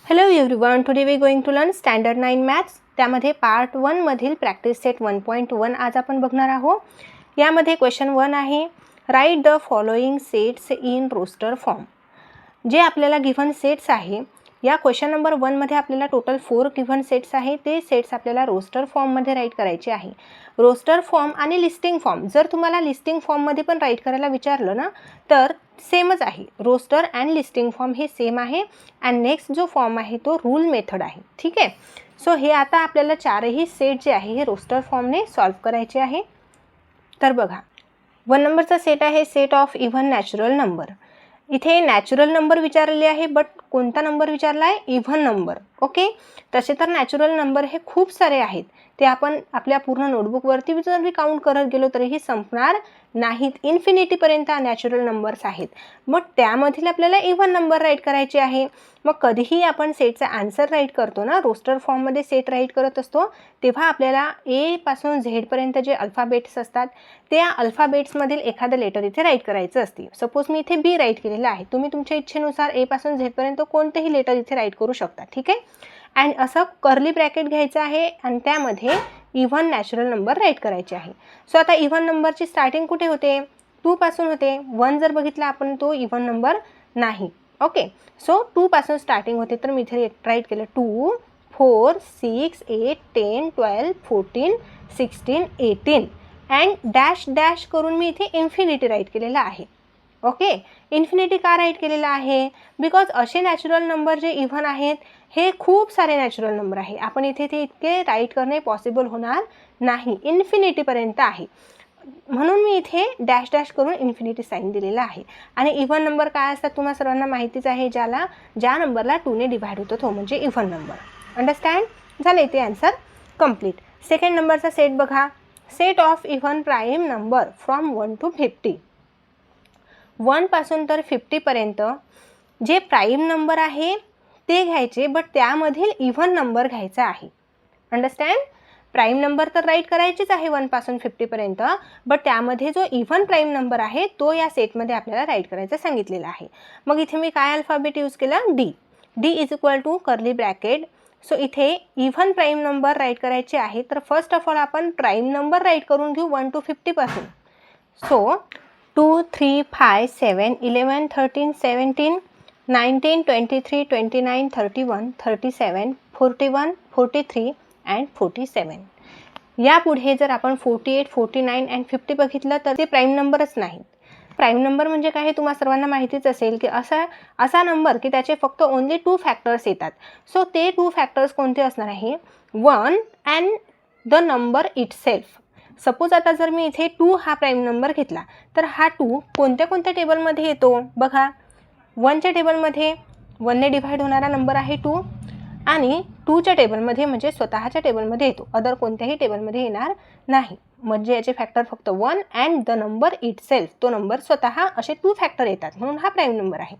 Hello everyone, today we are going to learn Standard 9 Maths. त्यामध्ये part 1 मधील practice set 1.1 आज आपण बघणार आहोत. यामध्ये क्वेश्चन 1 आहे, write the following sets in roster form. जे आपल्याला गिव्हन सेट्स आहे, या क्वेश्चन नंबर 1 मध्ये आपल्याला टोटल 4 गिव्हन सेट्स आहे. ते सेट्स आपल्याला रोस्टर फॉर्म मध्ये राईट करायचे आहे. रोस्टर फॉर्म आणि लिस्टिंग फॉर्म, जर तुम्हाला लिस्टिंग फॉर्म मध्ये पण राईट करायला विचारलं ना, तर सेमच आहे. रोस्टर अँड लिस्टिंग फॉर्म हे सेम आहे. अँड नेक्स्ट जो फॉर्म आहे तो रूल मेथड आहे. ठीक आहे. सो हे आता आपल्याला चारही सेट जे आहे हे रोस्टर फॉर्मने सॉल्व्ह करायचे आहे. तर बघा, 1 नंबरचा सेट आहे set of even natural number. इथे नॅचरल नंबर विचारलेले आहे, बट कोणता नंबर विचारला आहे? Even number. ओके. तसे तर नॅचरल नंबर हे खूप सारे आहेत. ते आपण आपल्या पूर्ण नोटबुकवरती जर मी काउंट करत गेलो तरीही संपणार नाहीत. इन्फिनिटीपर्यंत नॅचरल नंबर्स आहेत. मग त्यामधील आपल्याला इव्हन नंबर राईट करायचे आहे. मग कधीही आपण सेटचा आन्सर राईट करतो ना, रोस्टर फॉर्ममध्ये सेट राईट करत असतो, तेव्हा आपल्याला ए पासून झेडपर्यंत जे अल्फाबेट्स असतात त्या अल्फाबेट्समधील एखादं लेटर इथे राईट करायचं असते. सपोज मी इथे बी राईट केलेलं आहे. तुम्ही तुमच्या इच्छेनुसार ए पासून झेडपर्यंत कोणतेही लेटर इथे राईट करू शकता. ठीक आहे. अँड असं कर्ली ब्रॅकेट घ्यायचं आहे आणि त्यामध्ये इव्हन नॅचरल नंबर राईट करायचे आहे. सो आता इव्हन नंबरची स्टार्टिंग कुठे होते? 2 पासून होते. 1 जर बघितला आपण तो इव्हन नंबर नाही. ओके. सो 2 पासून स्टार्टिंग होते, तर मी इथे राईट केलं 2, 4, 6, 8, 10, 12, 14, 16, 18 अँड डॅश डॅश करून मी इथे इन्फिनिटी राईट केलेला आहे. ओके. इन्फिनिटी का राईट केलेला आहे? बिकॉज असे नॅचरल नंबर जे इव्हन आहेत हे खूप सारे नॅचरल नंबर आहे. आपण इथे ते इतके राईट करणे पॉसिबल होणार नाही. इन्फिनिटीपर्यंत आहे, म्हणून मी इथे डॅश डॅश करून इन्फिनिटी साईन दिलेला आहे. आणि इव्हन नंबर काय असतात तुम्हा सर्वांना माहितीच आहे. ज्या नंबरला 2 ने डिव्हाइड होतो तो म्हणजे इव्हन नंबर. अंडरस्टँड झालं? इथे आन्सर कम्प्लीट. सेकंड नंबरचा सेट बघा, set of even prime number from 1 to 50. 1 पासून तर 50 पर्यंत जे प्राईम नंबर आहे ते घ्यायचे, बट त्यामधील इव्हन नंबर घ्यायचा आहे. अंडरस्टँड? प्राईम नंबर तर राईट करायचीच आहे 1 पासून 50 पर्यंत, बट त्यामध्ये जो इव्हन प्राईम नंबर आहे तो या सेटमध्ये आपल्याला राईट करायचा सांगितलेला आहे. मग इथे मी काय अल्फाबेट यूज केला? D. D is equal to curly bracket. So इथे इव्हन प्राईम नंबर राईट करायचे आहे, तर फर्स्ट ऑफ ऑल आपण प्राईम नंबर राईट करून घेऊ 1 to 50 पासून. So 2, 3, 5, 7, 11, 13, 17, 19, 23, 29, 31, 37, 41, 43 and 47. यापुढे जर आपण 48, 49 अँड 50 बघितलं तर ते प्राईम नंबरच नाहीत. प्राईम नंबर म्हणजे काय हे तुम्हा सर्वांना माहितीच असेल की असा नंबर की त्याचे फक्त ओन्ली 2 फॅक्टर्स येतात. सो ते 2 फॅक्टर्स कोणते असणार आहे? 1 and the number itself. Suppose आता जर मी इथे 2 हा प्राईम नंबर घेतला, तर हा 2 कोणत्या कोणत्या टेबलमध्ये येतो बघा. 1च्या टेबलमध्ये 1 ने डिव्हाइड होणारा नंबर आहे 2, आणि 2च्या टेबलमध्ये म्हणजे स्वतःच्या टेबलमध्ये येतो. अदर कोणत्याही टेबलमध्ये येणार नाही. म्हणजे याचे फॅक्टर फक्त 1 अँड द नंबर इटसेल्फ, तो नंबर स्वतः, असे 2 फॅक्टर येतात, म्हणून हा प्राईम नंबर आहे.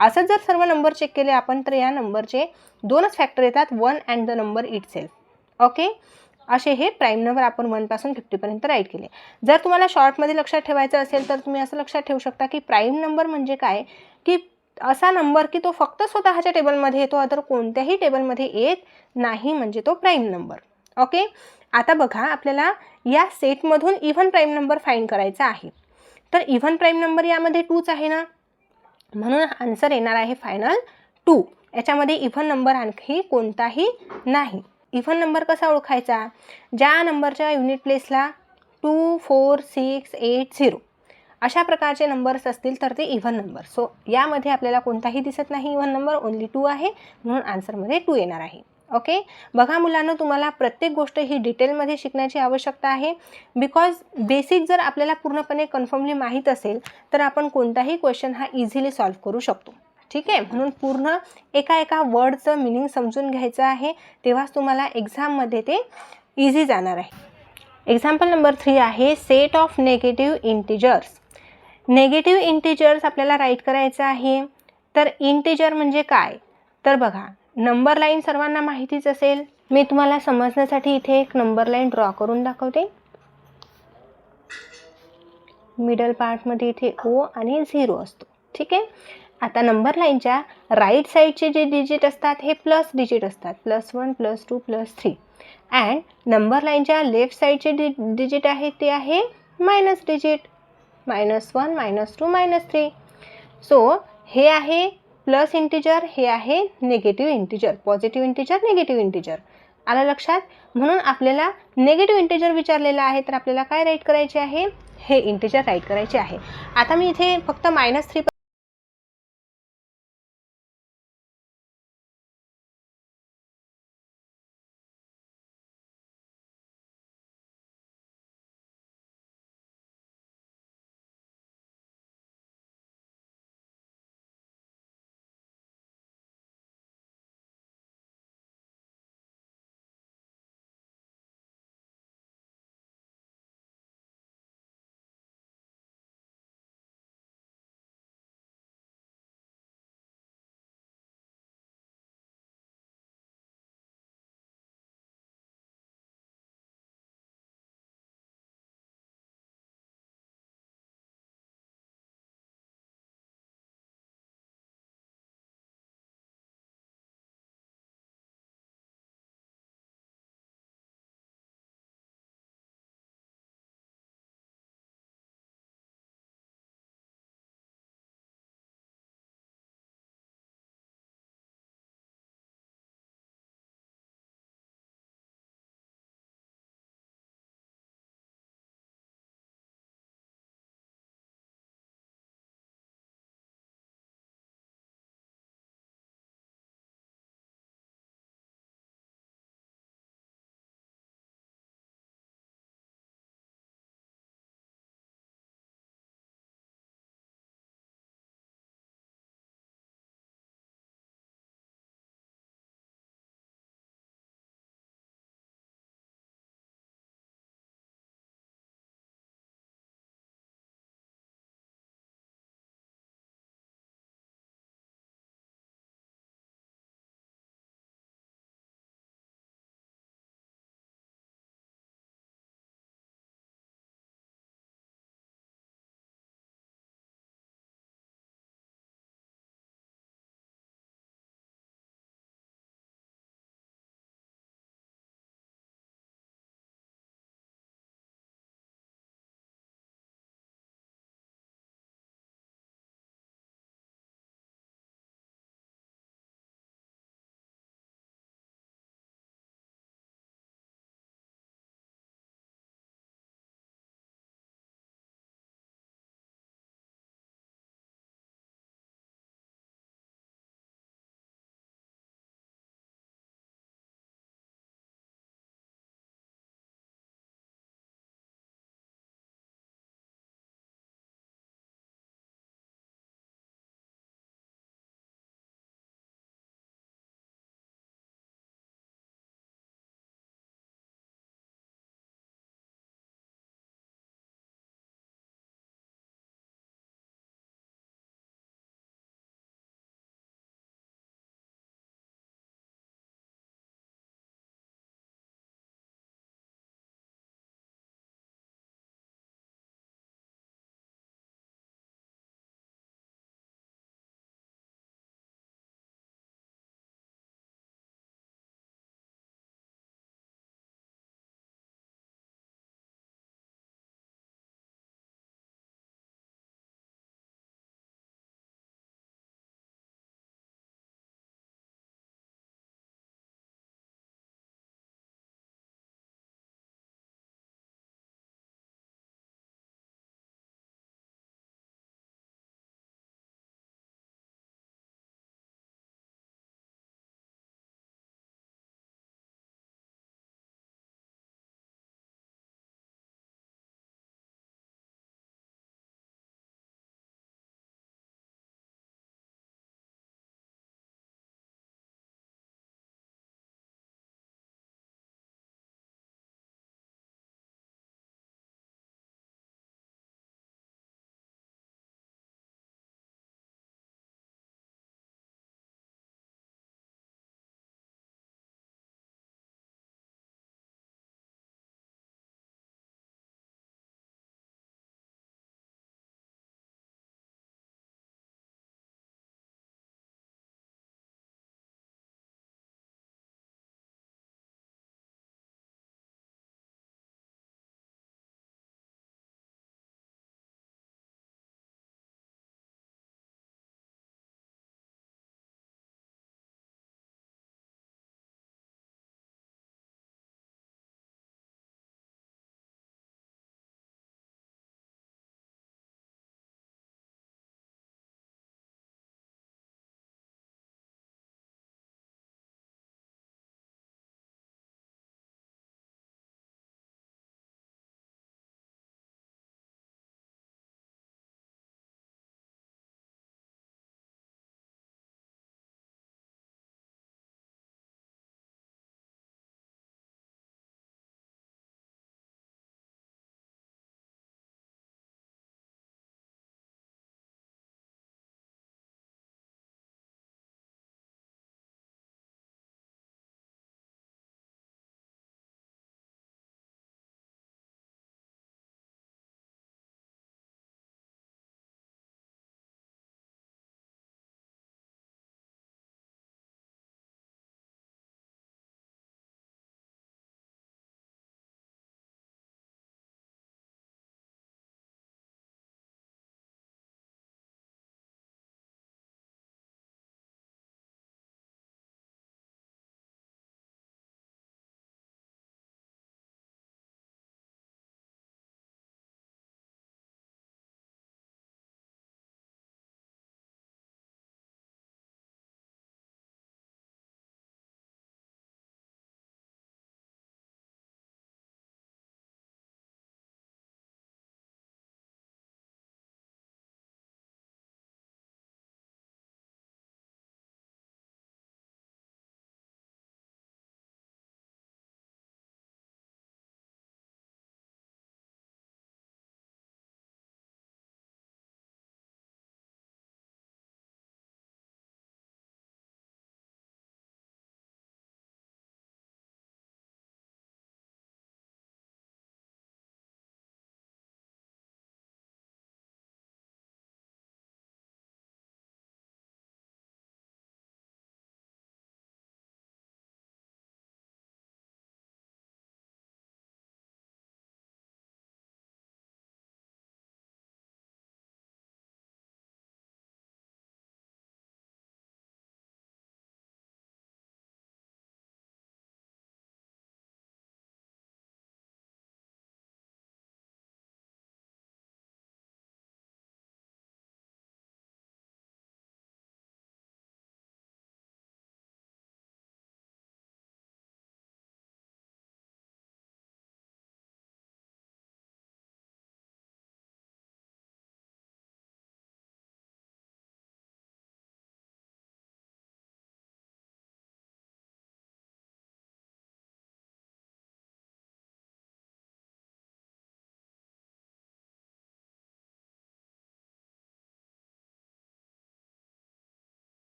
असं जर सर्व नंबर चेक केले आपण तर या नंबरचे 2च फॅक्टर येतात, 1 and the number itself. Okay. असे हे प्राईम नंबर आपण 1 पासून 50 पर्यंत राईट केले. जर तुम्हाला शॉर्टमध्ये लक्षात ठेवायचं असेल तर तुम्ही असं लक्षात ठेवू शकता की प्राईम नंबर म्हणजे काय, की असा नंबर की तो फक्त स्वतःच्या टेबलमध्ये येतो, अदर कोणत्याही टेबलमध्ये येत नाही, म्हणजे तो प्राईम नंबर. ओके. आता बघा, आपल्याला या सेटमधून इव्हन प्राईम नंबर फाइंड करायचा आहे. तर इव्हन प्राईम नंबर यामध्ये 2च आहे ना, म्हणून आन्सर येणार आहे फायनल 2. याच्यामध्ये इव्हन नंबर आणखी कोणताही नाही. इव्हन नंबर कसा ओळखायचा? ज्या नंबरच्या युनिट प्लेसला 2, 4, 6, 8, 0 अशा प्रकारचे नंबर्स असतील तर ते इव्हन नंबर. सो यामध्ये आपल्याला कोणताही दिसत नाही इव्हन नंबर, ओन्ली 2 आहे, म्हणून आन्सरमध्ये 2 येणार आहे. ओके. बघा मुलांना, तुम्हाला प्रत्येक गोष्ट ही डिटेलमध्ये शिकण्याची आवश्यकता आहे. बिकॉज बेसिक जर आपल्याला पूर्णपणे कन्फर्मली माहीत असेल तर आपण कोणताही क्वेश्चन हा इझिली सॉल्व्ह करू शकतो. ठीक आहे. म्हणून पूर्ण एका वर्डचं मिनिंग समजून घ्यायचं आहे, तेव्हाच तुम्हाला एक्झाममध्ये ते इझी जाणार आहे. एक्झाम्पल नंबर 3 आहे set of negative integers. Negative integers आपल्याला राईट करायचं आहे. तर इंटिजर म्हणजे काय? तर बघा, नंबर लाईन सर्वांना माहितीच असेल. मी तुम्हाला समजण्यासाठी इथे एक नंबर लाईन ड्रॉ करून दाखवते. मिडल पार्टमध्ये इथे O आणि 0 असतो. ठीक आहे. आता नंबर लाईनच्या राईट साईडचे जे डिजिट असतात हे प्लस डिजिट असतात, +1 +2 +3. अँड नंबर लाईनच्या लेफ्ट साईडचे डिजिट आहे ते आहे मायनस डिजिट, -1 -2 -3. सो हे आहे प्लस इंटिजर, हे आहे negative integer, positive integer, negative integer. आलं लक्षात? म्हणून आपल्याला निगेटिव्ह इंटिजर विचारलेला आहे तर आपल्याला काय राईट करायचे आहे, हे इंटिजर राईट करायचे आहे. आता मी इथे फक्त -3